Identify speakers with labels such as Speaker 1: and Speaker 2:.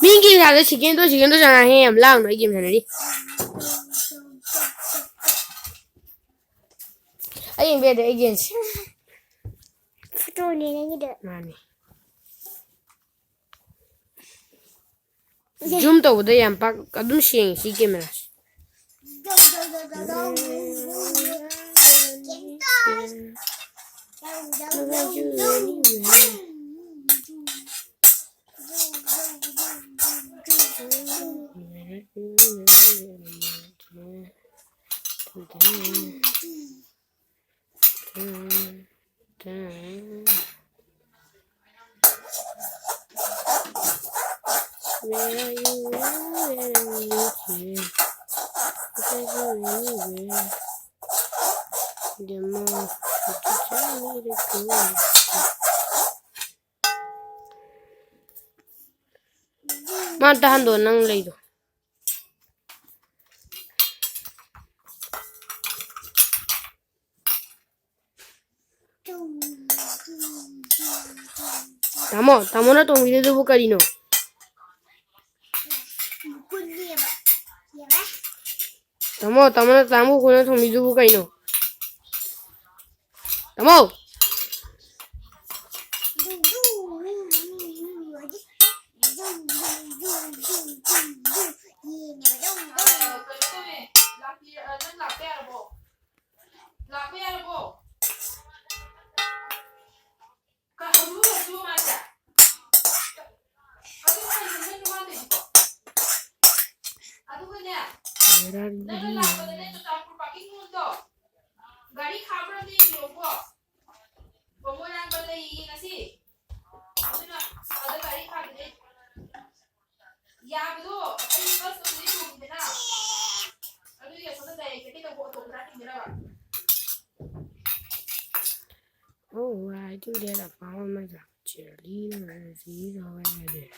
Speaker 1: Mingi là chicken to chẳng là hem lang nói game này đi anh về để agents
Speaker 2: photo này là như được
Speaker 1: mani zoom to the yam pak adum shing si camera Where are you? Where are you? Because you're anywhere. The more you tell me to go. Mantahan doon ng lado. Tamo na tong video buka dino. Tamo na tamo ko na tong video buka dino. Tamo.
Speaker 3: Gari khabra de logo bomo nang balai ngasi aduna ada gari khabde yabdo ai bas to ni tu dina adu ya soda dai keti to to rati dina
Speaker 1: Oh, I do that. I found my cheerleader and she's already there.